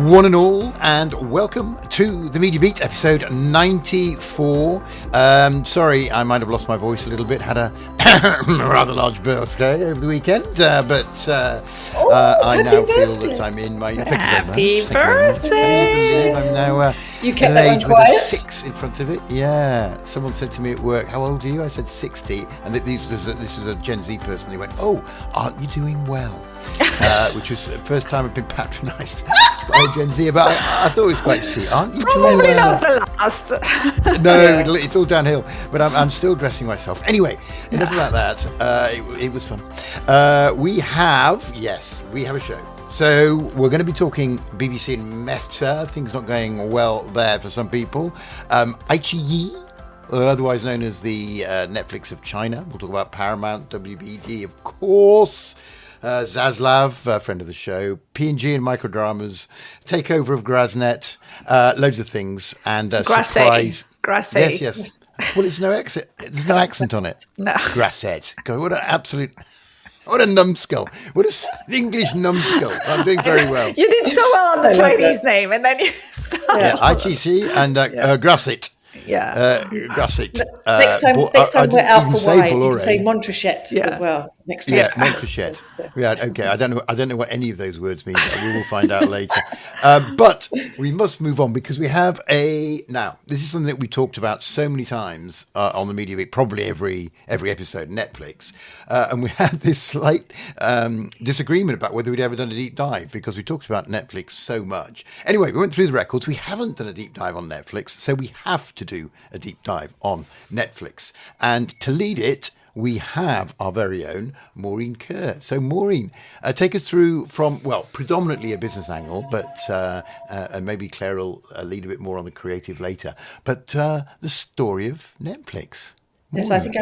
one and all, and welcome to the Media Beat, episode 94. Sorry, I might have lost my voice a little bit. Had a rather large birthday over the weekend, but I now feel that I'm in my... Happy birthday! Can you believe I'm now you kept an that age one quiet? with a 6 in front of it? Yeah. Someone said to me at work, "How old are you?" I said 60, and this is a Gen Z person. He went, "Oh, aren't you doing well?" Which was the first time I've been patronised by a Gen Z, but I thought it was quite sweet. Aren't you doing Probably well? not the last. No, it's all downhill, but I'm still dressing myself. Anyway, enough about that. It was fun. We have a show. So we're going to be talking BBC and Meta. Things not going well there for some people. iQIYI, otherwise known as the Netflix of China. We'll talk about Paramount, WBD, of course. Zaslav, friend of the show, P&G and microdramas, takeover of Grasnet, loads of things, and surprise. Grasset. Yes. Well, there's no accent on it. No. Grasset. God, what a numbskull. What an English numbskull. I'm doing very well. You did so well on the Chinese name, and then you started. Yeah, iQIYI and Grasset. Yeah. Grasset. Next time we're out for wine, you can say Montrachet Yeah. as well. Next time. Yeah, Montrachet. Yeah, okay. I don't know what any of those words mean. We will find out later. But we must move on because we have now. This is something that we talked about so many times on the Media Week, probably every episode. Netflix, and we had this slight disagreement about whether we'd ever done a deep dive because we talked about Netflix so much. Anyway, we went through the records. We haven't done a deep dive on Netflix, so we have to do a deep dive on Netflix. And to lead it, we have our very own Maureen Kerr. So Maureen, take us through from, predominantly a business angle, but and maybe Claire will lead a bit more on the creative later. But the story of Netflix. Yes, I think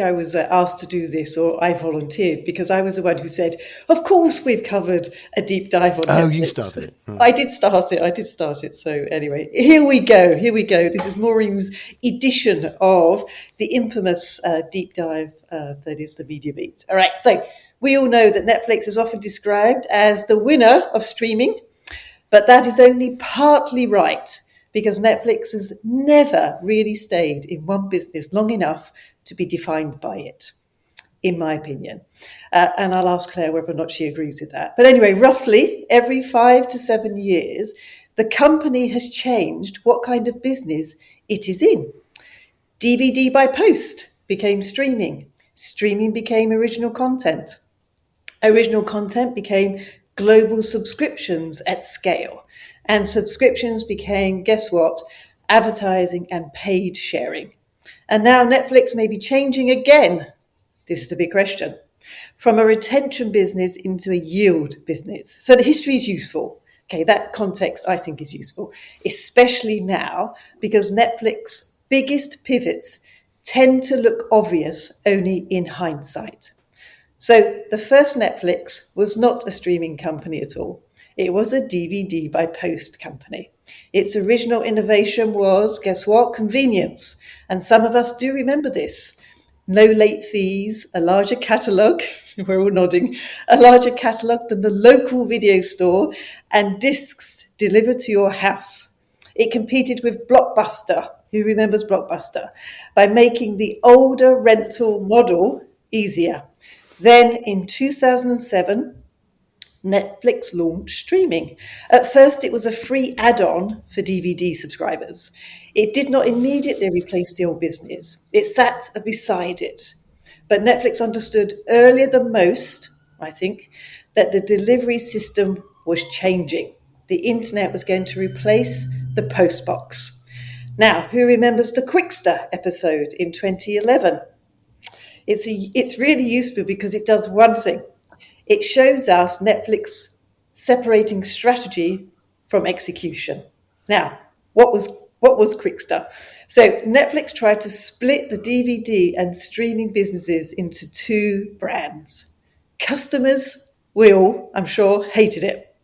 I was asked to do this, or I volunteered because I was the one who said, "Of course, we've covered a deep dive on Netflix." Oh, you started it. Right. I did start it. So anyway, here we go. This is Maureen's edition of the infamous deep dive that is the Media Beat. All right, so we all know that Netflix is often described as the winner of streaming, but that is only partly right, because Netflix has never really stayed in one business long enough to be defined by it, in my opinion. And I'll ask Claire whether or not she agrees with that. But anyway, roughly every 5 to 7 years, the company has changed what kind of business it is in. DVD by post became streaming. Streaming became original content. Original content became global subscriptions at scale. And subscriptions became, guess what? Advertising and paid sharing. And now Netflix may be changing again. This is the big question. From a retention business into a yield business. So the history is useful. Okay, that context I think is useful, especially now because Netflix's biggest pivots tend to look obvious only in hindsight. So the first Netflix was not a streaming company at all. It was a DVD by post company. Its original innovation was, guess what? Convenience. And some of us do remember this. No late fees, a larger catalogue, we're all nodding, a larger catalogue than the local video store, and discs delivered to your house. It competed with Blockbuster. Who remembers Blockbuster? By making the older rental model easier. Then in 2007, Netflix launched streaming. At first, it was a free add-on for DVD subscribers. It did not immediately replace the old business. It sat beside it. But Netflix understood earlier than most, I think, that the delivery system was changing. The internet was going to replace the postbox. Now, who remembers the Quickster episode in 2011? It's really useful because it does one thing. It shows us Netflix separating strategy from execution. Now, what was Quickster? So Netflix tried to split the DVD and streaming businesses into two brands. Customers, we all, I'm sure, hated it.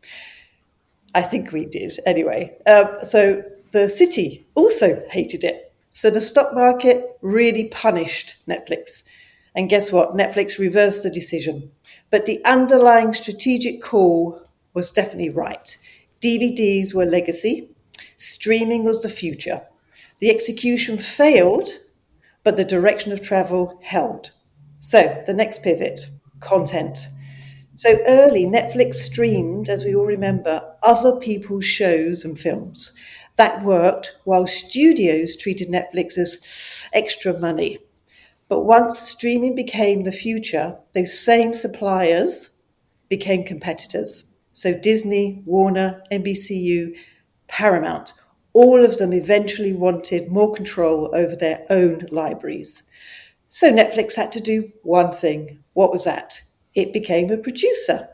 I think we did anyway. So the city also hated it. So the stock market really punished Netflix. And guess what? Netflix reversed the decision. But the underlying strategic call was definitely right. DVDs were legacy. Streaming was the future. The execution failed, but the direction of travel held. So the next pivot, content. So early, Netflix streamed, as we all remember, other people's shows and films. That worked while studios treated Netflix as extra money. But once streaming became the future, those same suppliers became competitors. So Disney, Warner, NBCU, Paramount, all of them eventually wanted more control over their own libraries. So Netflix had to do one thing. What was that? It became a producer.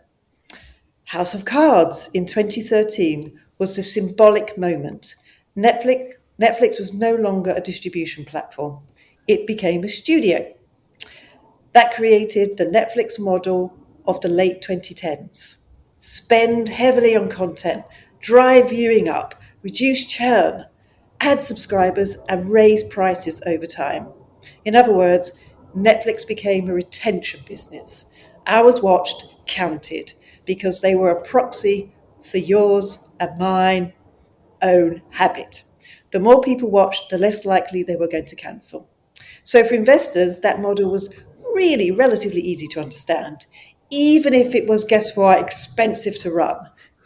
House of Cards in 2013 was a symbolic moment. Netflix was no longer a distribution platform. It became a studio. That created the Netflix model of the late 2010s. Spend heavily on content, drive viewing up, reduce churn, add subscribers, and raise prices over time. In other words, Netflix became a retention business. Hours watched counted because they were a proxy for yours and mine own habit. The more people watched, the less likely they were going to cancel. So for investors, that model was really relatively easy to understand, even if it was, guess what, expensive to run.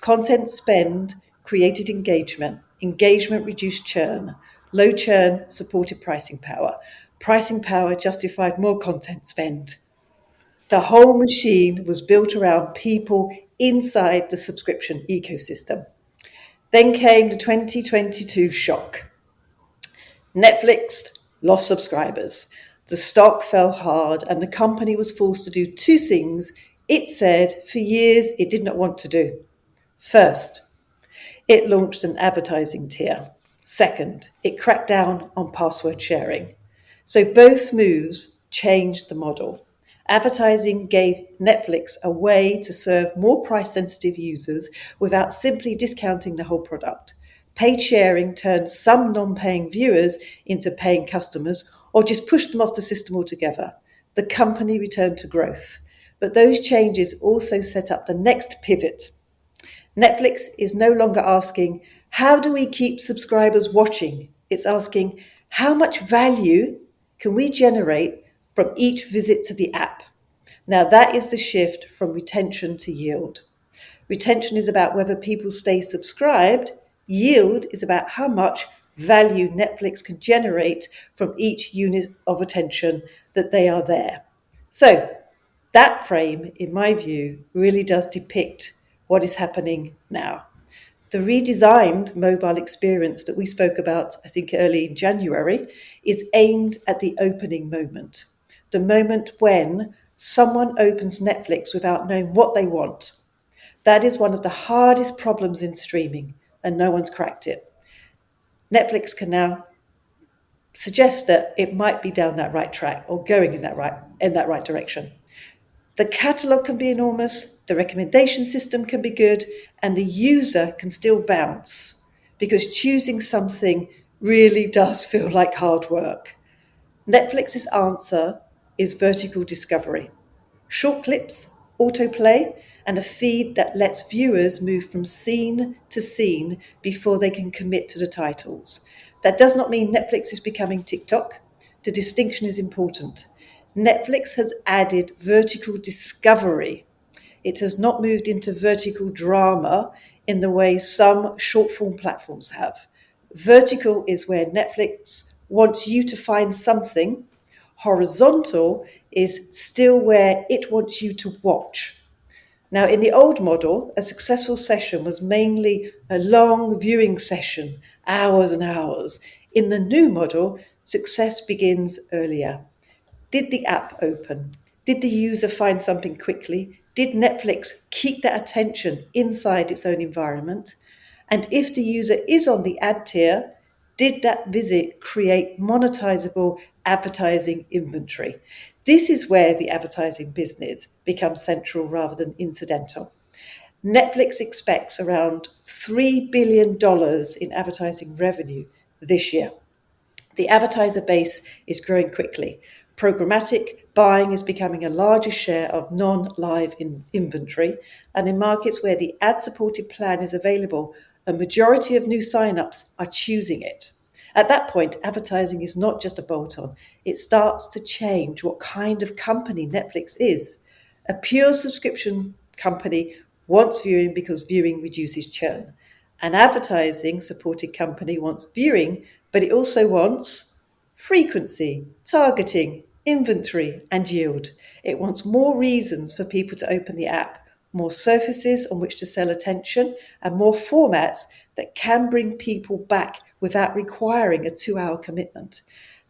Content spend created engagement. Engagement reduced churn. Low churn supported pricing power. Pricing power justified more content spend. The whole machine was built around people inside the subscription ecosystem. Then came the 2022 shock. Netflix lost subscribers. The stock fell hard, and the company was forced to do two things it said for years it did not want to do. First, it launched an advertising tier. Second, it cracked down on password sharing. So both moves changed the model. Advertising gave Netflix a way to serve more price-sensitive users without simply discounting the whole product. Paid sharing turned some non-paying viewers into paying customers or just pushed them off the system altogether. The company returned to growth. But those changes also set up the next pivot. Netflix is no longer asking, how do we keep subscribers watching? It's asking, how much value can we generate from each visit to the app? Now that is the shift from retention to yield. Retention is about whether people stay subscribed. Yield is about how much value Netflix can generate from each unit of attention that they are there. So that frame, in my view, really does depict what is happening now. The redesigned mobile experience that we spoke about, I think early in January, is aimed at the opening moment. The moment when someone opens Netflix without knowing what they want. That is one of the hardest problems in streaming, and no one's cracked it. Netflix can now suggest that it might be down that right track or going in that right direction. The catalog can be enormous, the recommendation system can be good, and the user can still bounce because choosing something really does feel like hard work. Netflix's answer is vertical discovery. Short clips, autoplay, and a feed that lets viewers move from scene to scene before they can commit to the titles. That does not mean Netflix is becoming TikTok. The distinction is important. Netflix has added vertical discovery. It has not moved into vertical drama in the way some short-form platforms have. Vertical is where Netflix wants you to find something. Horizontal is still where it wants you to watch. Now, in the old model, a successful session was mainly a long viewing session, hours and hours. In the new model, success begins earlier. Did the app open? Did the user find something quickly? Did Netflix keep that attention inside its own environment? And if the user is on the ad tier, did that visit create monetizable advertising inventory? This is where the advertising business becomes central rather than incidental. Netflix expects around $3 billion in advertising revenue this year. The advertiser base is growing quickly. Programmatic buying is becoming a larger share of non-live inventory, and in markets where the ad-supported plan is available, a majority of new sign-ups are choosing it. At that point, advertising is not just a bolt-on. It starts to change what kind of company Netflix is. A pure subscription company wants viewing because viewing reduces churn. An advertising-supported company wants viewing, but it also wants frequency, targeting, inventory, and yield. It wants more reasons for people to open the app, more surfaces on which to sell attention, and more formats that can bring people back without requiring a 2-hour commitment.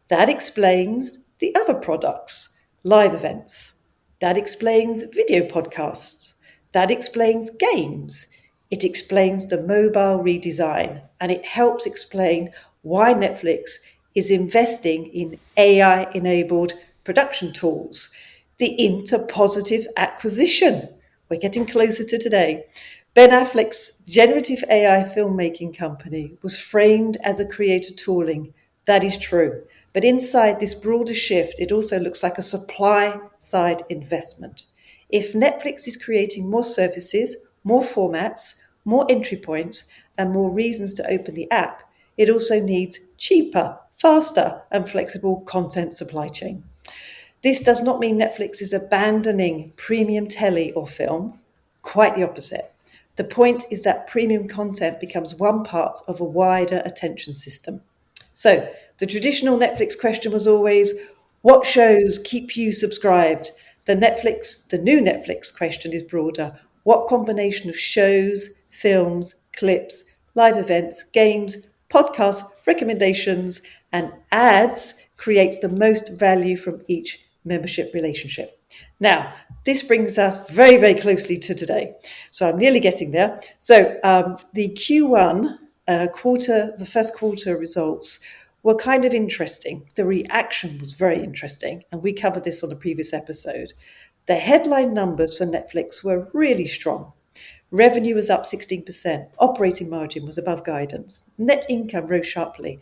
That explains the other products, live events. That explains video podcasts. That explains games. It explains the mobile redesign, and it helps explain why Netflix is investing in AI-enabled production tools. The interpositive acquisition. We're getting closer to today. Ben Affleck's generative AI filmmaking company was framed as a creator tooling. That is true. But inside this broader shift, it also looks like a supply-side investment. If Netflix is creating more services, more formats, more entry points, and more reasons to open the app, it also needs cheaper, faster, and flexible content supply chain. This does not mean Netflix is abandoning premium telly or film. Quite the opposite. The point is that premium content becomes one part of a wider attention system. So the traditional Netflix question was always, what shows keep you subscribed? The new Netflix question is broader. What combination of shows, films, clips, live events, games, podcasts, recommendations, and ads creates the most value from each membership relationship? Now, this brings us very, very closely to today. So I'm nearly getting there. So the Q1 the first quarter results were kind of interesting. The reaction was very interesting, and we covered this on a previous episode. The headline numbers for Netflix were really strong. Revenue was up 16%. Operating margin was above guidance. Net income rose sharply,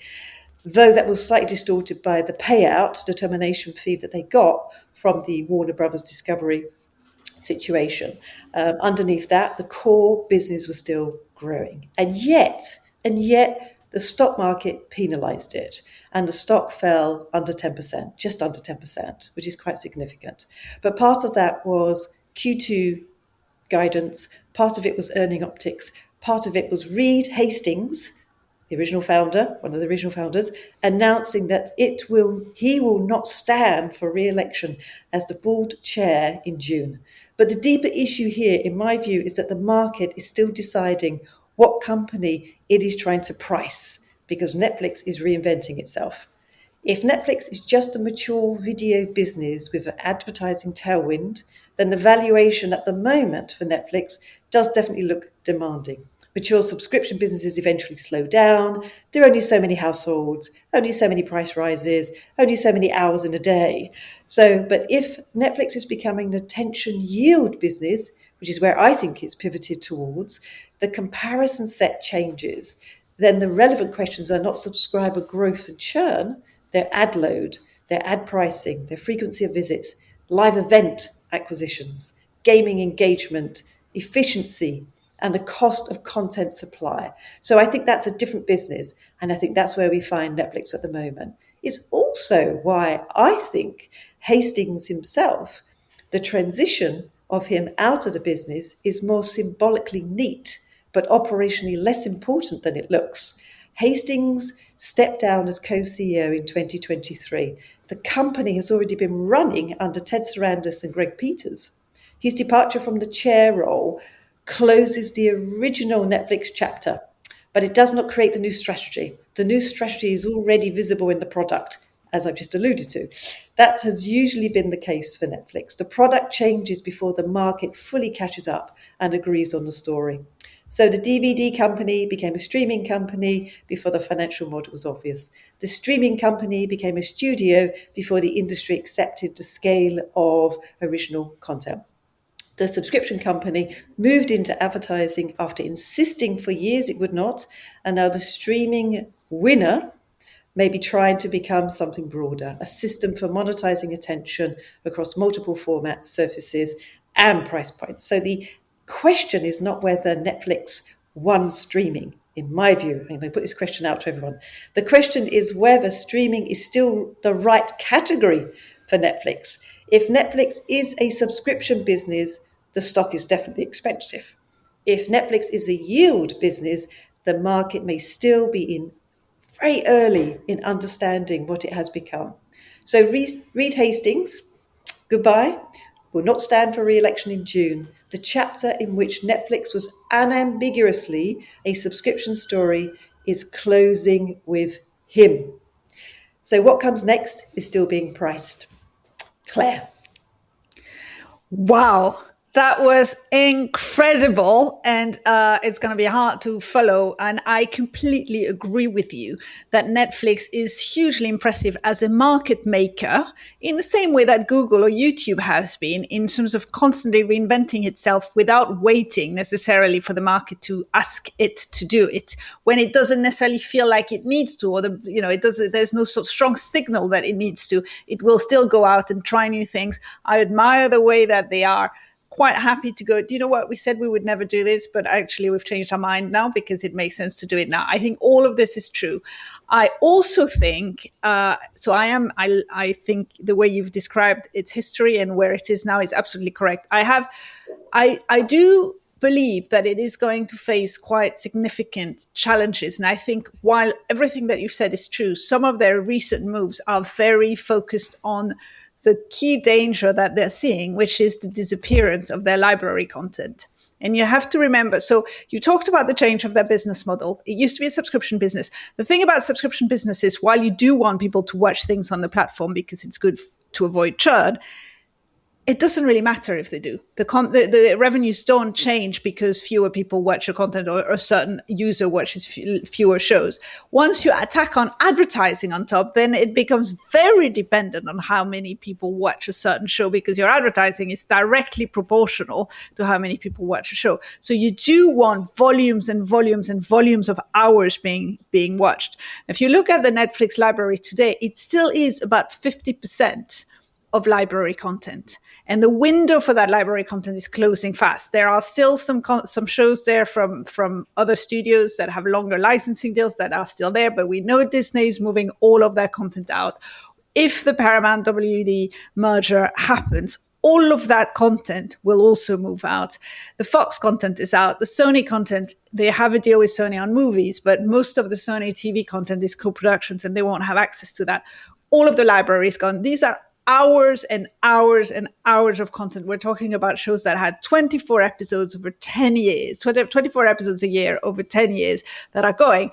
though that was slightly distorted by the payout, the termination fee that they got from the Warner Brothers Discovery situation. Underneath that, the core business was still growing. And yet, the stock market penalized it, and the stock fell under 10%, just under 10%, which is quite significant. But part of that was Q2 guidance, part of it was earning optics, part of it was Reed Hastings, the original founder, one of the original founders, announcing that he will not stand for re-election as the board chair in June. But the deeper issue here, in my view, is that the market is still deciding what company it is trying to price, because Netflix is reinventing itself. If Netflix is just a mature video business with an advertising tailwind, then the valuation at the moment for Netflix does definitely look demanding. Mature subscription businesses eventually slow down. There are only so many households, only so many price rises, only so many hours in a day. But if Netflix is becoming an attention yield business, which is where I think it's pivoted towards, the comparison set changes. Then the relevant questions are not subscriber growth and churn, their ad load, their ad pricing, their frequency of visits, live event acquisitions, gaming engagement, efficiency, and the cost of content supply. So I think that's a different business, and I think that's where we find Netflix at the moment. It's also why I think Hastings himself, the transition of him out of the business is more symbolically neat, but operationally less important than it looks. Hastings stepped down as co-CEO in 2023. The company has already been running under Ted Sarandos and Greg Peters. His departure from the chair role closes the original Netflix chapter, but it does not create the new strategy. The new strategy is already visible in the product, as I've just alluded to. That has usually been the case for Netflix. The product changes before the market fully catches up and agrees on the story. So the DVD company became a streaming company before the financial model was obvious. The streaming company became a studio before the industry accepted the scale of original content. The subscription company moved into advertising after insisting for years it would not, and now the streaming winner maybe trying to become something broader, a system for monetizing attention across multiple formats, surfaces, and price points. So the question is not whether Netflix won streaming, in my view. I'm going to put this question out to everyone. The question is whether streaming is still the right category for Netflix. If Netflix is a subscription business, the stock is definitely expensive. If Netflix is a yield business, the market may still be very early in understanding what it has become. So Reed Hastings, goodbye, will not stand for re-election in June. The chapter in which Netflix was unambiguously a subscription story is closing with him. So what comes next is still being priced. Claire. Wow. That was incredible. And it's going to be hard to follow. And I completely agree with you that Netflix is hugely impressive as a market maker in the same way that Google or YouTube has been in terms of constantly reinventing itself without waiting necessarily for the market to ask it to do it when it doesn't necessarily feel like it needs to, or there's no sort of strong signal that it needs to. It will still go out and try new things. I admire the way that they are quite happy to go, do you know what, we said we would never do this, but actually we've changed our mind now because it makes sense to do it now. I think all of this is true. I also think, I think the way you've described its history and where it is now is absolutely correct. I do believe that it is going to face quite significant challenges. And I think while everything that you've said is true, some of their recent moves are very focused on the key danger that they're seeing, which is the disappearance of their library content. And you have to remember, so you talked about the change of their business model. It used to be a subscription business. The thing about subscription business is while you do want people to watch things on the platform because it's good to avoid churn, it doesn't really matter if they do. The revenues don't change because fewer people watch your content or a certain user watches fewer shows. Once you attack on advertising on top, then it becomes very dependent on how many people watch a certain show because your advertising is directly proportional to how many people watch a show. So you do want volumes and volumes and volumes of hours being watched. If you look at the Netflix library today, it still is about 50% of library content. And the window for that library content is closing fast. There are still some shows there from other studios that have longer licensing deals that are still there, but we know Disney is moving all of their content out. If the Paramount WD merger happens, all of that content will also move out. The Fox content is out. The Sony content, they have a deal with Sony on movies, but most of the Sony TV content is co-productions and they won't have access to that. All of the library is gone. These are hours and hours and hours of content. We're talking about shows that had 24 episodes over 10 years, 24 episodes a year over 10 years that are going.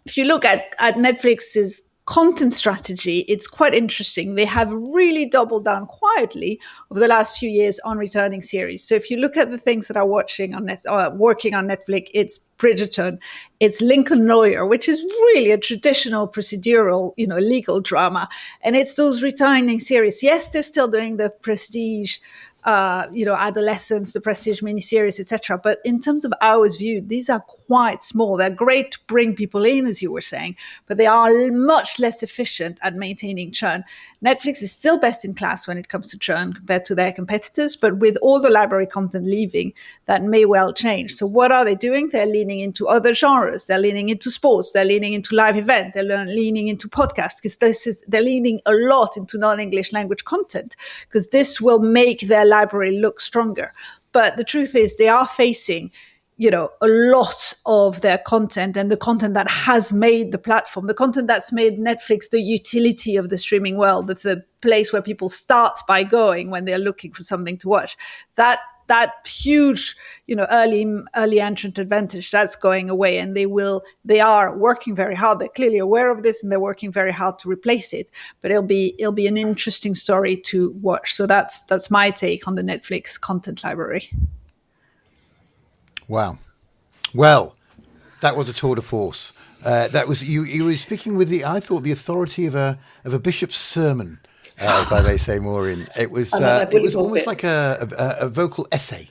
If you look at Netflix's content strategy, it's quite interesting. They have really doubled down quietly over the last few years on returning series. So if you look at the things that are working on Netflix, it's Bridgerton, it's Lincoln Lawyer, which is really a traditional procedural, legal drama. And it's those returning series. Yes, they're still doing the prestige, adolescence, the prestige miniseries, etc. But in terms of hours viewed, these are quite small. They're great to bring people in, as you were saying, but they are much less efficient at maintaining churn. Netflix is still best in class when it comes to churn compared to their competitors, but with all the library content leaving, that may well change. So what are they doing? They're leaning into other genres. They're leaning into sports. They're leaning into live event. They're leaning into podcasts because they're leaning a lot into non-English language content because this will make their library look stronger. But the truth is they are facing, a lot of their content and the content that has made the platform, the content that's made Netflix the utility of the streaming world, the place where people start by going when they're looking for something to watch. That huge, early entrant advantage, that's going away, and they are working very hard. They're clearly aware of this and they're working very hard to replace it, but it'll be an interesting story to watch. So that's my take on the Netflix content library. Wow. Well, that was a tour de force. That was you were speaking with I thought the authority of a bishop's sermon, if I may say, Maureen. It was almost like a vocal essay.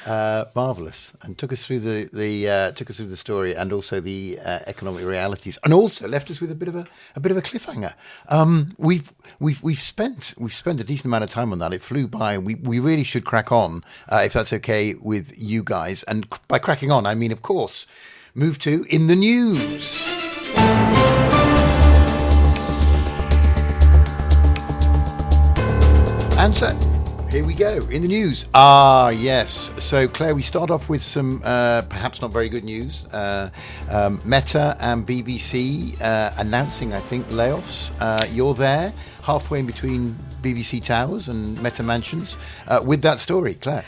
Marvelous, and took us through the story and also the economic realities, and also left us with a bit of a cliffhanger. We've spent a decent amount of time on that. It flew by, and we really should crack on if that's okay with you guys. And by cracking on, I mean, of course, move to in the news. And so, here we go, in the news. Yes. So, Claire, we start off with some perhaps not very good news. Meta and BBC announcing, I think, layoffs. You're there, halfway in between BBC Towers and Meta Mansions, with that story, Claire.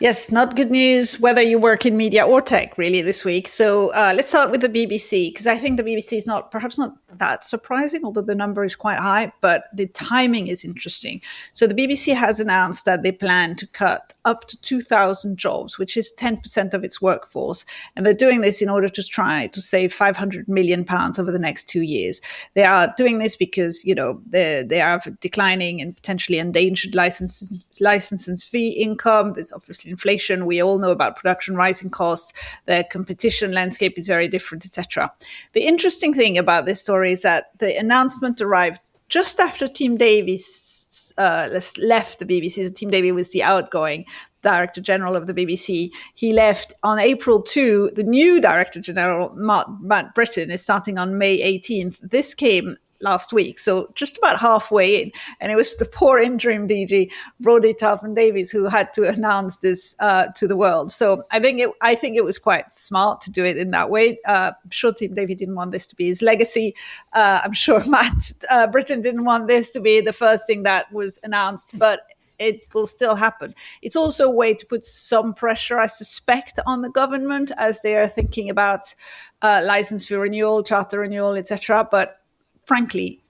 Yes, not good news whether you work in media or tech, really, this week. So let's start with the BBC, because I think the BBC is perhaps not that surprising, although the number is quite high, but the timing is interesting. So the BBC has announced that they plan to cut up to 2,000 jobs, which is 10% of its workforce. And they're doing this in order to try to save £500 million over the next 2 years. They are doing this because, they are declining and potentially endangered license and fee income. There's obviously inflation. We all know about production rising costs. The competition landscape is very different, etc. The interesting thing about this story is that the announcement arrived just after Tim Davies left the BBC. So Tim Davies was the outgoing Director General of the BBC. He left on April 2. The new Director General, Matt Britton, is starting on May 18th. This came last week, so just about halfway in, and it was the poor interim DG, Brodie Talbot-Davies, who had to announce this to the world. So I think it was quite smart to do it in that way. I'm sure Tim Davies didn't want this to be his legacy. I'm sure Matt Britton didn't want this to be the first thing that was announced, but it will still happen. It's also a way to put some pressure, I suspect, on the government as they are thinking about license fee renewal, charter renewal, etc. But frankly,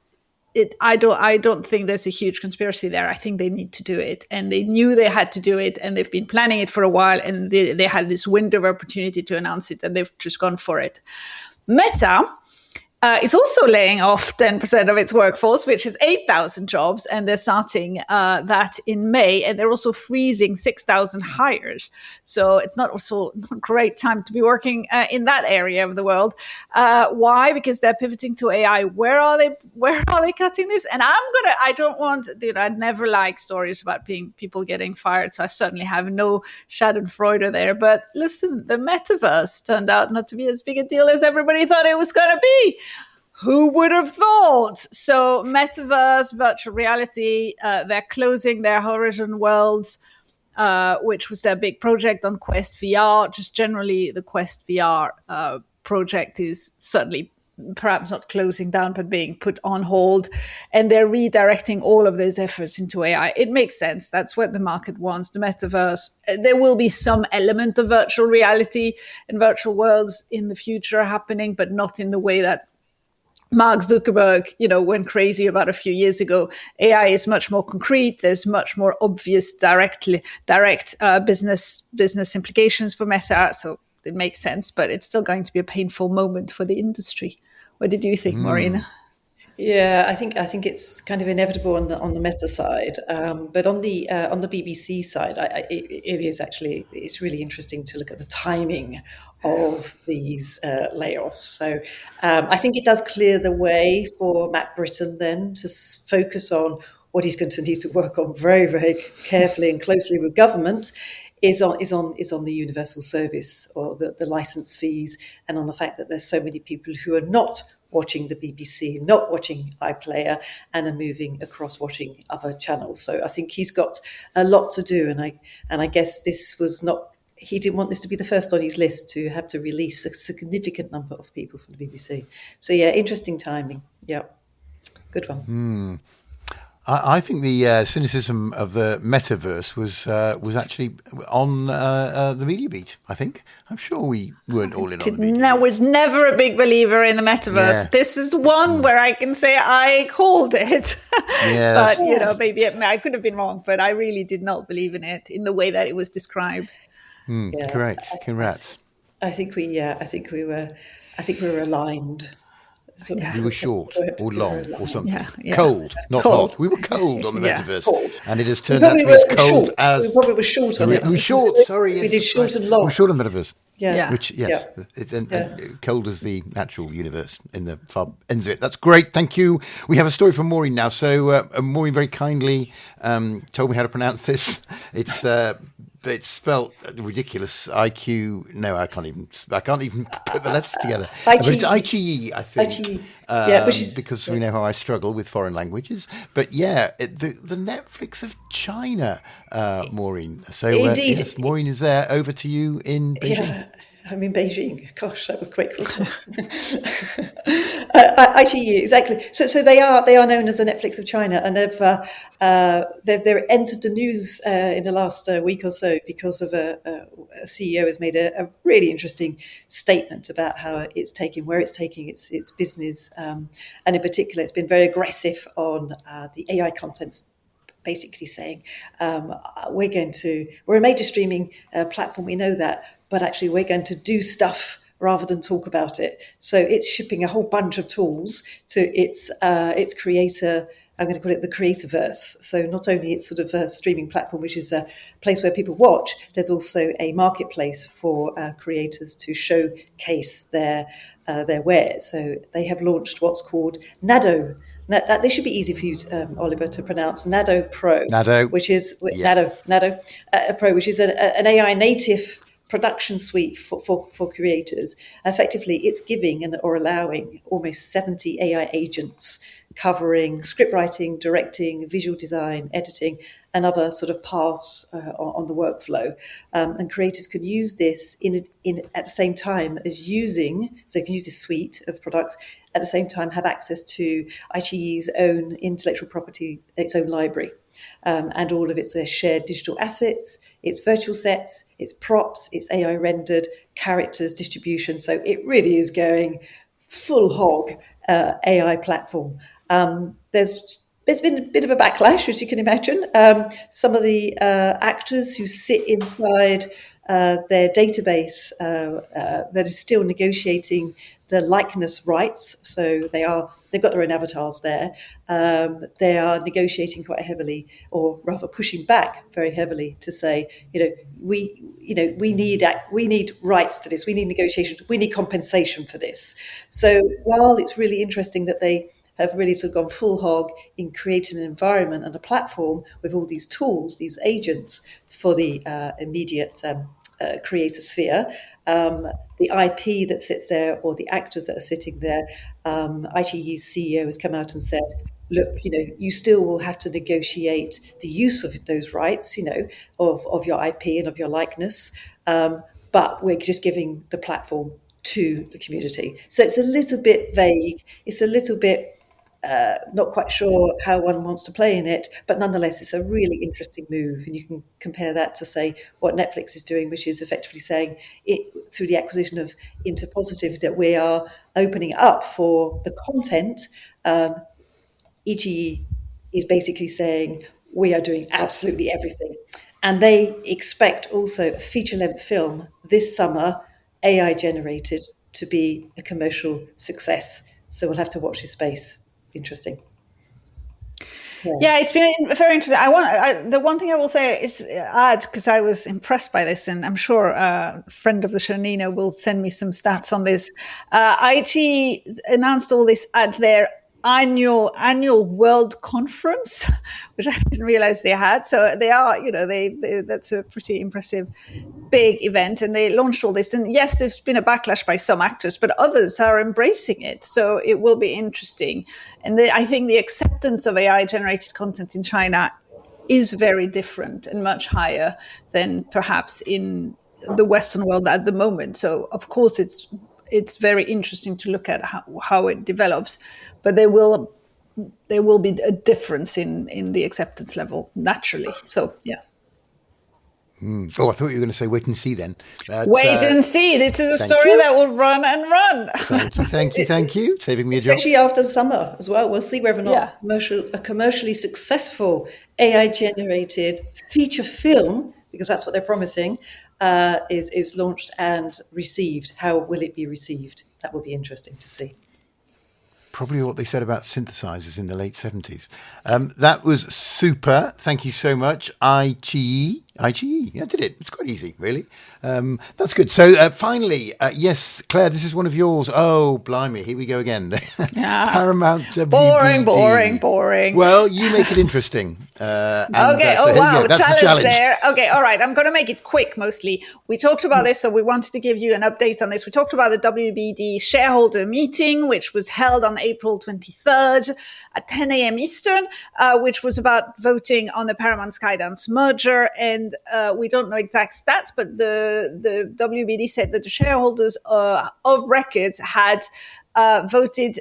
I don't think there's a huge conspiracy there. I think they need to do it, and they knew they had to do it, and they've been planning it for a while, and they had this window of opportunity to announce it, and they've just gone for it. Meta is also laying off 10% of its workforce, which is 8,000 jobs, and they're starting that in May, and they're also freezing 6,000 hires. So it's not also a great time to be working in that area of the world. Why? Because they're pivoting to AI. Where are they cutting this? And I'd never like stories about people getting fired, so I certainly have no schadenfreude there. But listen, the metaverse turned out not to be as big a deal as everybody thought it was going to be. Who would have thought? So metaverse, virtual reality, they're closing their Horizon Worlds, which was their big project on Quest VR. Just generally, the Quest VR project is certainly perhaps not closing down, but being put on hold. And they're redirecting all of those efforts into AI. It makes sense. That's what the market wants, the metaverse. There will be some element of virtual reality and virtual worlds in the future happening, but not in the way that Mark Zuckerberg, went crazy about a few years ago. AI is much more concrete. There's much more obvious direct business implications for Meta. So it makes sense, but it's still going to be a painful moment for the industry. What did you think, Maureen? Yeah, I think it's kind of inevitable on the Meta side, but on the BBC side, it's really interesting to look at the timing of these layoffs. So I think it does clear the way for Matt Britton then to focus on what he's going to need to work on very, very carefully and closely with government. Is on the universal service or the license fees, and on the fact that there's so many people who are not watching the BBC, not watching iPlayer, and are moving across watching other channels. So I think he's got a lot to do, and I guess this was not. He didn't want this to be the first on his list to have to release a significant number of people from the BBC. So yeah, interesting timing. Yeah, good one. I think the cynicism of the metaverse was actually on the Media Beat. I think I'm sure we weren't all in on the Media Beat. I was never a big believer in the metaverse. Yeah. This is one where I can say I called it. Yeah, but maybe I could have been wrong, but I really did not believe in it in the way that it was described. Correct. Congrats. I think we were aligned. We were short or long or something. Yeah. Cold, not Cold. hot. We were cold on the Yeah. metaverse. Cold. And it has turned out to be as cold short. as... We probably were short on it. We were short, sorry. We yes, did that's short right. and long. We were short on the metaverse. Yeah. Which, yes, Yeah. and cold as the actual universe in the far ends of it. That's great. Thank you. We have a story from Maureen now. So Maureen very kindly told me how to pronounce this. It's spelled ridiculous. IQ. No, I can't even put the letters together. But it's IQE, I think. IQE. Which is because we know how I struggle with foreign languages. But yeah, the Netflix of China, Maureen. So Indeed. yes, Maureen is there. Over to you in Beijing. Yeah, I'm in Beijing. Gosh, that was quick, wasn't it? IGE, exactly. So they are known as the Netflix of China, and they've entered the news in the last week or so because of a CEO has made a really interesting statement about where it's taking its business, and in particular, it's been very aggressive on the AI content. Basically saying we're a major streaming platform, we know that, but actually we're going to do stuff rather than talk about it. So it's shipping a whole bunch of tools to its creator. I'm going to call it the Creatorverse. So not only it's sort of a streaming platform, which is a place where people watch, there's also a marketplace for creators to showcase their wares. So they have launched what's called Nado. This should be easy for you, Oliver, to pronounce. Nado Pro, which is Nado Pro, which is an AI native production suite for creators. Effectively, it's giving or allowing almost 70 AI agents covering script writing, directing, visual design, editing, and other sort of paths on the workflow. And creators can use this at the same time as using, so you can use this suite of products, at the same time have access to IGE's own intellectual property, its own library, and all of its shared digital assets, its virtual sets, its props, its AI rendered characters, distribution. So it really is going full hog AI platform. There's been a bit of a backlash, as you can imagine. Some of the actors who sit inside their database that is still negotiating the likeness rights, so they've got their own avatars there. They are negotiating quite heavily, or rather pushing back very heavily, to say, we need rights to this. We need negotiation. We need compensation for this. So while it's really interesting that they have really sort of gone full hog in creating an environment and a platform with all these tools, these agents for the immediate creator sphere, the IP that sits there or the actors that are sitting there, IGE's CEO has come out and said, look, you still will have to negotiate the use of those rights, of your IP and of your likeness, but we're just giving the platform to the community. So it's a little bit vague. It's a little bit not quite sure how one wants to play in it, but nonetheless, it's a really interesting move. And you can compare that to, say, what Netflix is doing, which is effectively saying through the acquisition of Interpositive that we are opening up for the content. EGE is basically saying we are doing absolutely everything. And they expect also a feature-length film this summer, AI generated, to be a commercial success. So we'll have to watch this space. Interesting. Yeah, it's been very interesting. The one thing I will say is add, because I was impressed by this, and I'm sure a friend of the show, Nina, will send me some stats on this. IG announced all this at their annual world conference, which I didn't realize they had. So they are, that's a pretty impressive big event, and they launched all this. And yes, there's been a backlash by some actors, but others are embracing it. So it will be interesting. And I think the acceptance of AI generated content in China is very different and much higher than perhaps in the Western world at the moment. So of course it's very interesting to look at how it develops, but there will be a difference in the acceptance level naturally. So yeah. Oh, I thought you were going to say wait and see then. Wait and see. This is a story that will run and run. Thank you. Saving me a job. Especially after summer as well. We'll see whether or not a commercially successful AI-generated feature film, because that's what they're promising, is launched and received. How will it be received? That will be interesting to see. probably what they said about synthesizers in the late 70s. That was super. Thank you so much. IGE. I did it. It's quite easy, really. That's good. So finally, yes, Claire, this is one of yours. Oh, blimey. Here we go again. Paramount WBD. Boring. Well, you make it interesting. Okay. So wow. That's the challenge there. Okay. All right. I'm going to make it quick mostly. We talked about this, so we wanted to give you an update on this. We talked about the WBD shareholder meeting, which was held on April 23rd at 10 a.m. Eastern, which was about voting on the Paramount Skydance merger. And we don't know exact stats, but the WBD said that the shareholders of record had voted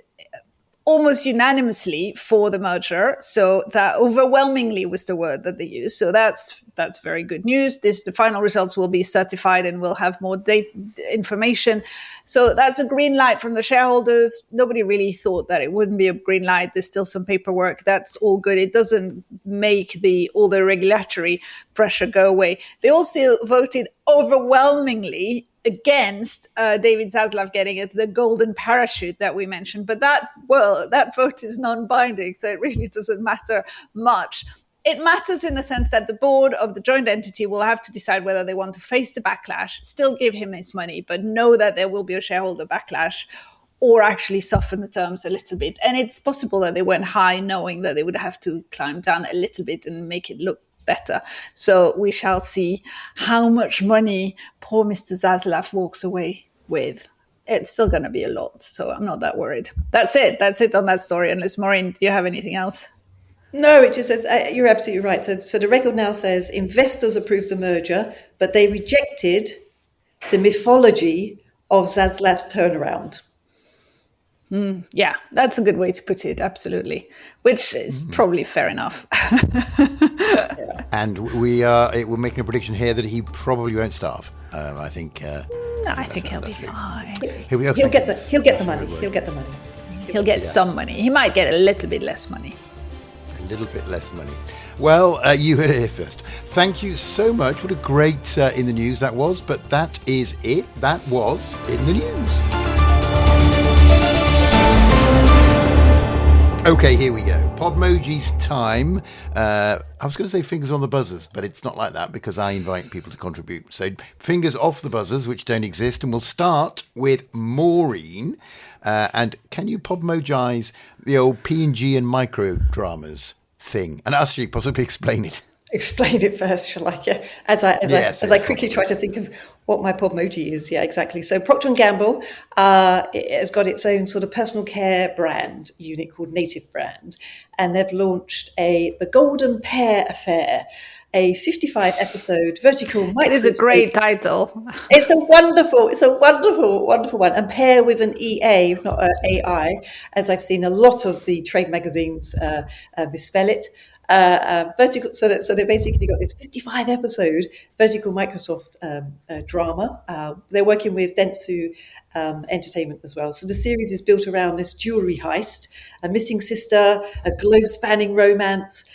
almost unanimously for the merger. So that overwhelmingly was the word that they used. So that's very good news. The final results will be certified and we'll have more information. So that's a green light from the shareholders. Nobody really thought that it wouldn't be a green light. There's still some paperwork. That's all good. It doesn't make all the regulatory pressure go away. They also voted overwhelmingly against David Zaslav getting the golden parachute that we mentioned. But that vote is non-binding, so it really doesn't matter much. It matters in the sense that the board of the joint entity will have to decide whether they want to face the backlash, still give him his money, but know that there will be a shareholder backlash, or actually soften the terms a little bit. And it's possible that they went high knowing that they would have to climb down a little bit and make it look better. So we shall see how much money poor Mr. Zaslav walks away with. It's still going to be a lot, so I'm not that worried. That's it on that story. Unless, Maureen, do you have anything else? No, it just says, you're absolutely right. So the record now says investors approved the merger, but they rejected the mythology of Zaslav's turnaround. Yeah, that's a good way to put it, absolutely. Which is probably fair enough. Yeah. And we're making a prediction here that he probably won't starve. I think. I think he'll be fine. He'll get the money. He'll get some money. He might get a little bit less money. A little bit less money. Well, you heard it here first. Thank you so much. What a great in the news that was. But that is it. That was in the news. Okay, here we go. Podmojis time. I was going to say fingers on the buzzers, but it's not like that because I invite people to contribute. So fingers off the buzzers, which don't exist. And we'll start with Maureen. And can you Podmojize the old P&G and micro dramas thing? And actually possibly explain it. Explain it first, shall I? Yeah. As I quickly try to think of what my Podmoji is. Yeah, exactly. So Procter & Gamble has got its own sort of personal care brand unit called Native Brand. And they've launched the Golden Pear Affair, a 55-episode vertical micro. It is a great title. It's a wonderful one. And Pear with an EA, not an AI, as I've seen a lot of the trade magazines misspell it. Vertical, so they basically got this 55-episode vertical Microsoft drama. They're working with Dentsu Entertainment as well. So the series is built around this jewelry heist, a missing sister, a globe-spanning romance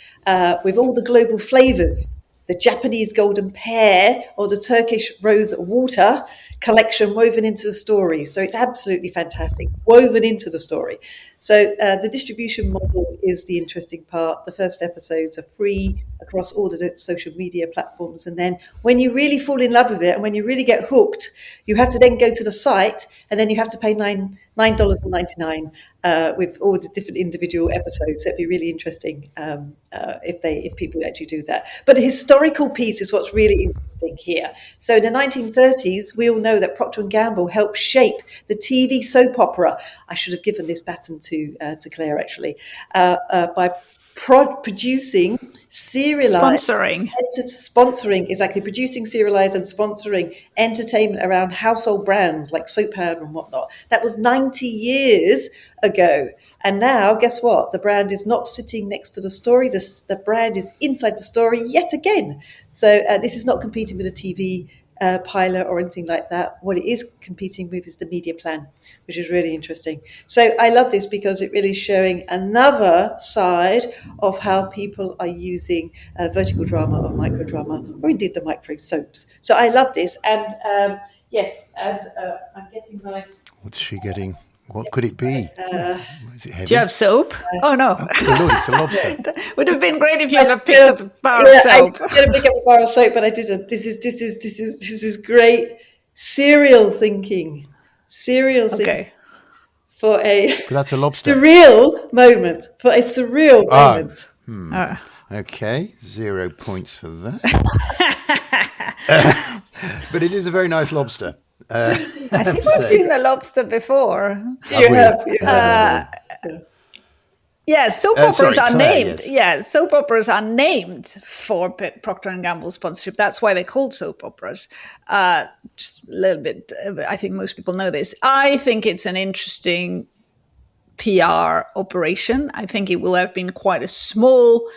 with all the global flavors. The Japanese golden pear or the Turkish rose water collection woven into the story. So it's absolutely fantastic, woven into the story. So the distribution model is the interesting part. The first episodes are free across all the social media platforms. And then when you really fall in love with it and when you really get hooked, you have to then go to the site and then you have to pay $9.99 with all the different individual episodes. That'd be really interesting if people actually do that. But the historical piece is what's really interesting here. So in the 1930s, we all know that Procter & Gamble helped shape the TV soap opera. I should have given this baton to Claire, actually, by producing serialized producing serialized and sponsoring entertainment around household brands like soap powder and whatnot. That was 90 years ago. And now, guess what? The brand is not sitting next to the story. The brand is inside the story yet again. So this is not competing with a TV pilot or anything like that. What it is competing with is the media plan, which is really interesting. So I love this because it really is showing another side of how people are using vertical drama or micro drama, or indeed the micro soaps. So I love this. And yes, and I'm getting my... What's she getting? What could it be? Is it heavy? Do you have soap? Oh no. Oh, Lord, it's a lobster. Would have been great if you had picked up a bar of soap. I was going to pick up a bar of soap, but I didn't. This is great cereal thinking. Okay. For a That's a lobster. surreal moment. For a surreal moment. Okay, 0 points for that. But it is a very nice lobster. I think we've seen the lobster before. You have. Yeah, soap operas are Claire, named. yes. Yeah, soap operas are named for Procter and Gamble sponsorship. That's why they're called soap operas. Just a little bit. I think most people know this. I think it's an interesting PR operation. I think it will have been quite a small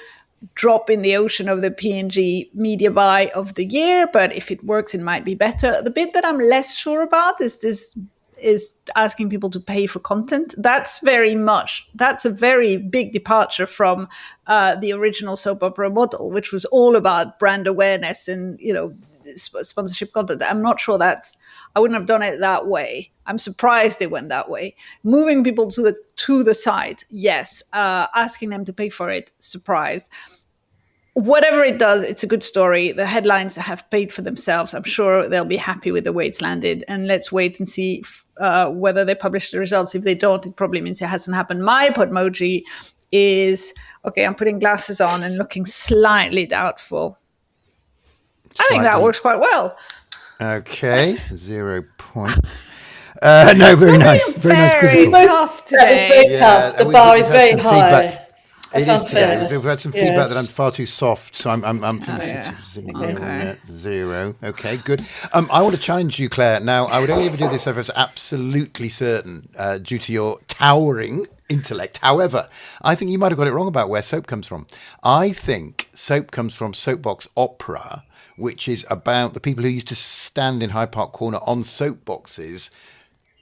drop in the ocean of the P&G media buy of the year, but if it works, it might be better. The bit that I'm less sure about is asking people to pay for content. That's a very big departure from the original soap opera model, which was all about brand awareness and, sponsorship content. I'm not sure I wouldn't have done it that way. I'm surprised it went that way. Moving people to the site, yes. Asking them to pay for it, surprised. Whatever it does, it's a good story. The headlines have paid for themselves. I'm sure they'll be happy with the way it's landed. And let's wait and see whether they publish the results. If they don't, it probably means it hasn't happened. My Podmoji is, okay, I'm putting glasses on and looking slightly doubtful. I think that works quite well. Okay, 0 points. No, very nice. Very nice Very quizzical. tough That is today. very tough. The bar is very high. Feedback. That's It is unfair. today. We've had some feedback that I'm far too soft, so I'm yeah. 0. Okay, good. I want to challenge you, Claire. Now, I would only ever do this if I was absolutely certain, due to your towering intellect. However, I think you might have got it wrong about where soap comes from. I think soap comes from soapbox opera, which is about the people who used to stand in Hyde Park Corner on soapboxes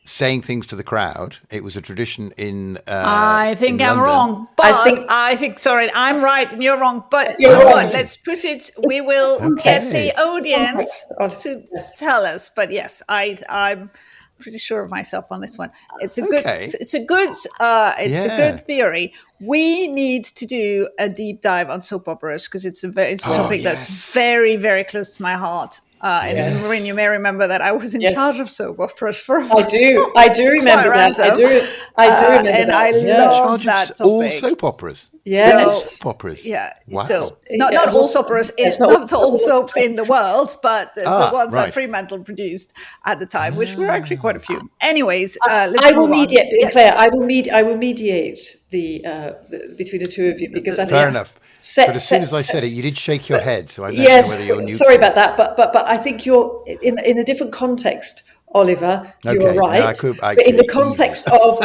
saying things to the crowd. It was a tradition in I think in I'm London. wrong, but I think sorry, I'm right and you're wrong. But you know what? Let's put it. We will get the audience to tell us. But yes, I'm pretty sure of myself on this one. It's a good. It's a good theory. We need to do a deep dive on soap operas because it's a topic that's very, very close to my heart. And Maureen, you may remember that I was in charge of soap operas for a while. I do remember that. I do remember and that. I love that topic. All soap operas. Yes. Soap operas. Yeah. Wow. So not all soap operas, not all soaps in the world, but the ones that Fremantle produced at the time, which were actually quite a few. Anyways, let's I will move on. mediate, Claire. I will mediate the between the two of you because I think fair enough. But as soon as I said it, you did shake your head, so I don't know whether you're neutral. Sorry about that, but I think you're in a different context, Oliver. You're right. No, I could but in the context of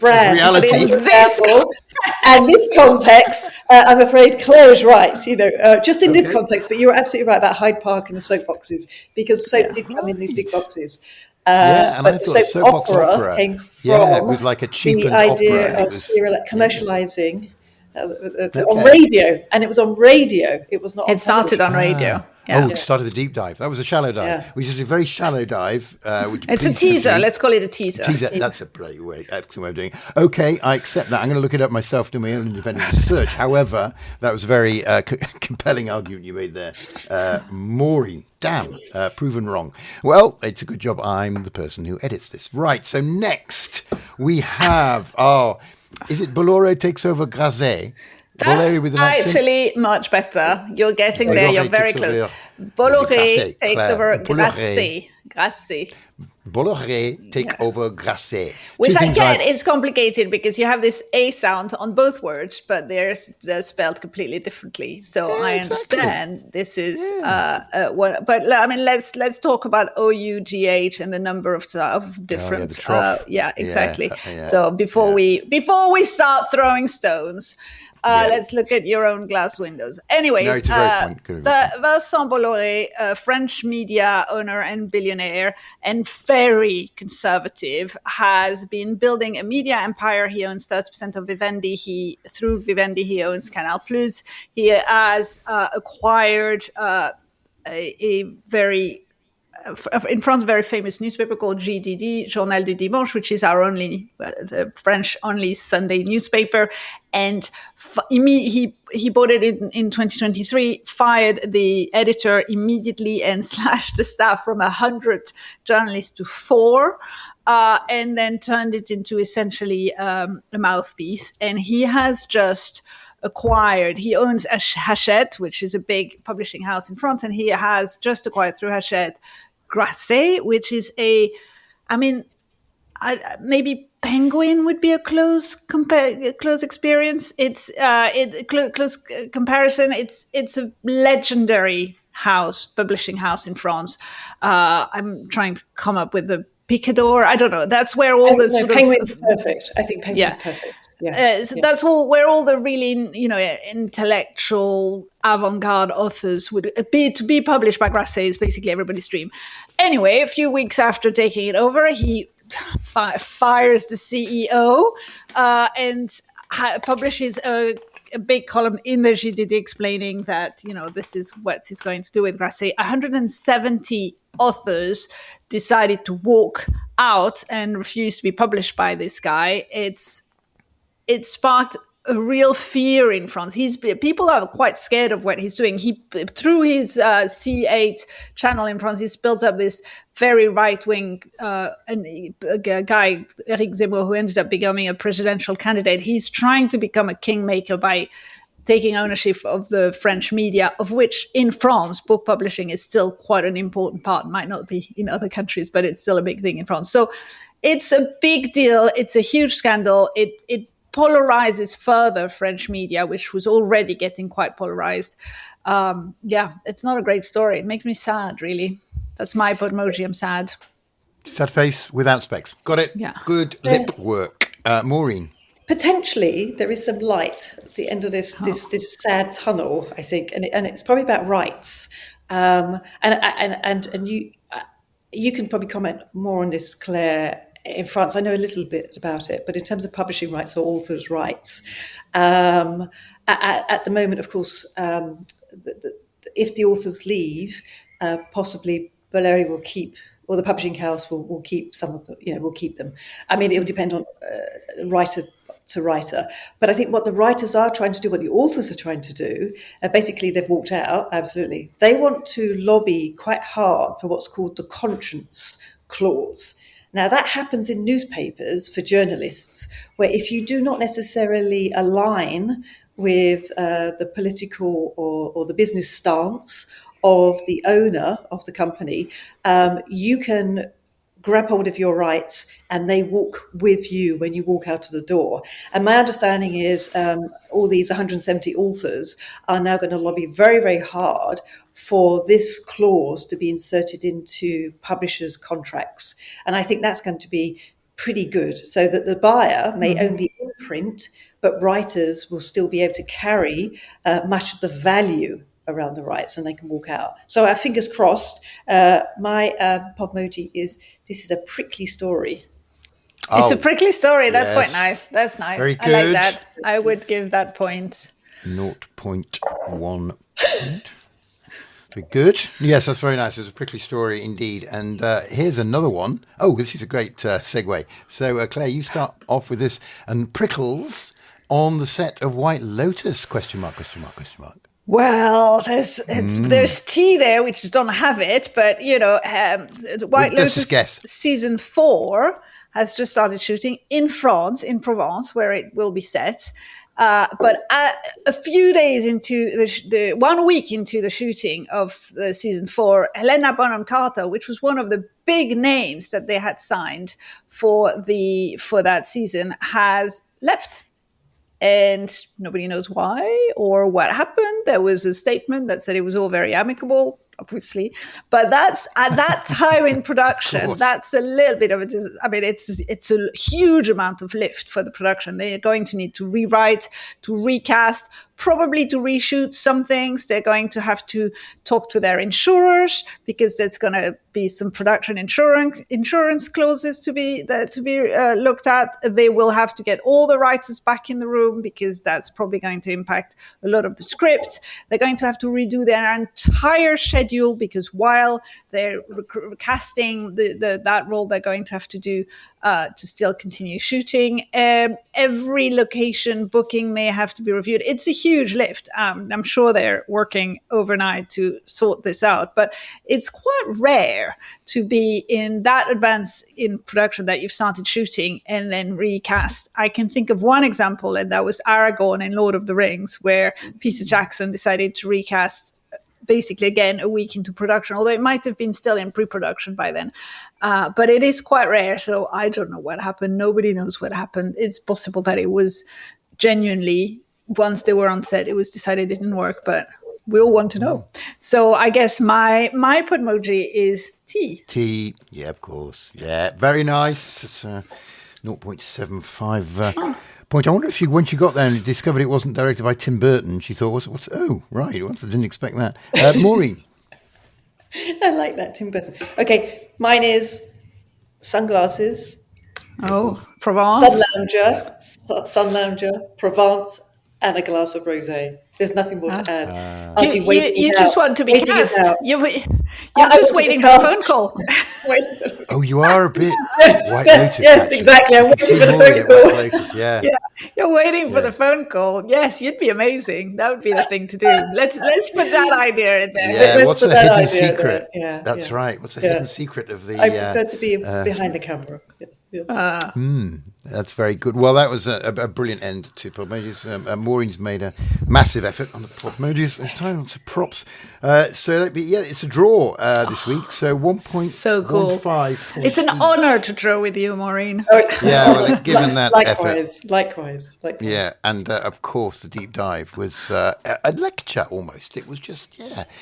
brand, reality. and this context, I'm afraid Claire is right. Just in this context, but you're absolutely right about Hyde Park and the soap boxes because soap did come in these big boxes. And I thought soapbox opera came from it was like a cheapened the idea opera. of commercializing on radio, and it was on radio. It was not. It started on radio. Yeah. Oh, it started the deep dive. That was a shallow dive. Yeah. We did a very shallow dive. It's a teaser. Let's call it a teaser. That's a great way. Excellent way of doing it. Okay, I accept that. I'm going to look it up myself, do my own independent research. However, that was a very compelling argument you made there. Maureen, damn, proven wrong. Well, it's a good job I'm the person who edits this. Right, so next we have, is it Bolloré takes over Grasset? That's actually much better. You're getting there. You're very close. Bolloré takes over Grasset. Bolloré take over Grasset. Which I get is complicated because you have this A sound on both words, but they're spelled completely differently. So I understand this is what. But I mean, let's talk about OUGH and the number of different. Exactly. So before we start throwing stones. Let's look at your own glass windows. Anyways, Vincent Bolloré, French media owner and billionaire and very conservative, has been building a media empire. He owns 30% of Vivendi. Through Vivendi, he owns Canal+. He has acquired a very in France, a very famous newspaper called GDD, Journal du Dimanche, which is our only, the French only Sunday newspaper. And he bought it in 2023, fired the editor immediately and slashed the staff from 100 journalists to 4, and then turned it into essentially a mouthpiece. And he has just he owns Hachette, which is a big publishing house in France, and he has just acquired through Hachette Grasset, which is maybe Penguin would be a close experience. It's close comparison. It's a legendary publishing house in France. I'm trying to come up with the Picador. I don't know. That's where all the sort Penguin's perfect. I think Penguin's perfect. That's where all the really, intellectual avant-garde authors would be to be published by Grasset is basically everybody's dream. Anyway, a few weeks after taking it over, he fires the CEO and publishes a big column in the GDD explaining that, this is what he's going to do with Grasset. 170 authors decided to walk out and refuse to be published by this guy. It sparked a real fear in France. People are quite scared of what he's doing. Through his C8 channel in France, he's built up this very right-wing guy, Eric Zemmour, who ended up becoming a presidential candidate. He's trying to become a kingmaker by taking ownership of the French media, of which in France, book publishing is still quite an important part. It might not be in other countries, but it's still a big thing in France. So it's a big deal. It's a huge scandal. It polarizes further French media, which was already getting quite polarized. It's not a great story. It makes me sad, really. That's my Podmojis. I'm sad. Sad face without specs. Got it. Yeah. Good lip work. Maureen. Potentially, there is some light at the end of this sad tunnel, I think, and it's probably about rights. And you can probably comment more on this, Claire. In France, I know a little bit about it, but in terms of publishing rights or authors' rights, at the moment, of course, if the authors leave, possibly Valérie will keep, or the publishing house will keep some of them. Will keep them. I mean, it will depend on writer to writer. But I think what the writers are trying to do, what the authors are trying to do, basically they've walked out. Absolutely, they want to lobby quite hard for what's called the conscience clause. Now, that happens in newspapers for journalists, where if you do not necessarily align with the political or the business stance of the owner of the company, you can grab hold of your rights and they walk with you when you walk out of the door. And my understanding is all these 170 authors are now going to lobby very, very hard for this clause to be inserted into publishers' contracts. And I think that's going to be pretty good, so that the buyer may only imprint, but writers will still be able to carry much of the value around the rights, and they can walk out. So our fingers crossed. My Podmoji is, this is a prickly story. It's a prickly story. That's yes. Quite nice. That's nice. Very good. I like that. I would give that point 0.1 point. Very good. Yes, that's very nice. It was a prickly story indeed. And here's another one. Oh, this is a great segue. So, Claire, you start off with this. And prickles on the set of White Lotus, question mark, question mark, question mark. Well, there's tea there, which don't have it, but White Lotus season 4 has just started shooting in France, in Provence, where it will be set. But a few days into the 1 week into the shooting of the season 4, Helena Bonham Carter, which was one of the big names that they had signed for that season, has left. And nobody knows why or what happened. There was a statement that said it was all very amicable, obviously. But that's at that time in production, that's a little bit of it. I mean, it's a huge amount of lift for the production. They are going to need to rewrite, to recast, probably to reshoot some things. They're going to have to talk to their insurers because there's going to be some production insurance clauses to be looked at. They will have to get all the writers back in the room because that's probably going to impact a lot of the script. They're going to have to redo their entire schedule because while they're casting that role, they're going to have to do to still continue shooting. Every location booking may have to be reviewed. It's a huge lift. I'm sure they're working overnight to sort this out, but it's quite rare to be in that advance in production that you've started shooting and then recast. I can think of one example, and that was Aragorn in Lord of the Rings, where Peter Jackson decided to recast basically again a week into production, although it might have been still in pre-production by then. But it is quite rare, so I don't know what happened. Nobody knows what happened. It's possible that it was genuinely, once they were on set, it was decided it didn't work, but we all want to know. So I guess my Podmoji is T. T, yeah, of course. Yeah, very nice. It's 0.75 point. I wonder if when she got there and discovered it wasn't directed by Tim Burton, she thought, what's oh, right, I didn't expect that. Maureen. I like that, Tim Burton. Okay, mine is sunglasses. Oh, Provence. Sun lounger, Provence, and a glass of rosé. There's nothing more to add. You just want to be cast. You're just waiting for a phone call. Oh, you are a bit White Lotus. Yes, actually. exactly. I'm waiting for the phone call. White Lotus, yeah. You're waiting for the phone call. Yes, you'd be amazing. That would be the thing to do. Let's put that idea in there. Yeah, what's the hidden secret? Yeah, that's right. What's the hidden secret of the? I prefer to be behind the camera. That's very good. Well, that was a brilliant end to Podmojis. Maureen's made a massive effort on the Podmojis this time. Lots of props. It's a draw this week. So 1.15. So cool. It's an honour to draw with you, Maureen. Yeah, well, given that effort. Likewise. Yeah, and of course the deep dive was a lecture almost. It was just,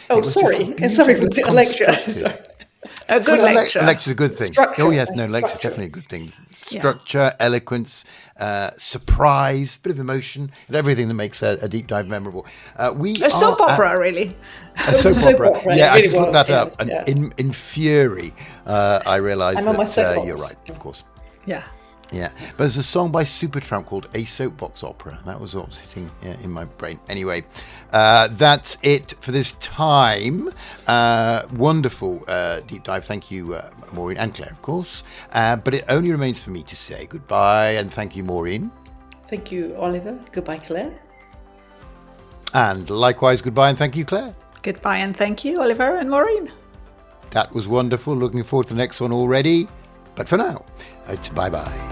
Was it a lecture? Sorry. A good lecture. A lecture's a good thing. Structure. Oh, yes, lecture's definitely a good thing. Structure, eloquence, surprise, bit of emotion, and everything that makes a deep dive memorable. A soap opera, really. A soap opera. Yeah, really I just looked that up. Yeah. And in fury, I realised that you're right, of course. Yeah. Yeah, but there's a song by Supertramp called A Soapbox Opera. That was what was hitting in my brain. Anyway, that's it for this time. Wonderful deep dive. Thank you, Maureen and Claire, of course. But it only remains for me to say goodbye and thank you, Maureen. Thank you, Oliver. Goodbye, Claire. And likewise, goodbye and thank you, Claire. Goodbye and thank you, Oliver and Maureen. That was wonderful. Looking forward to the next one already. But for now, it's bye-bye.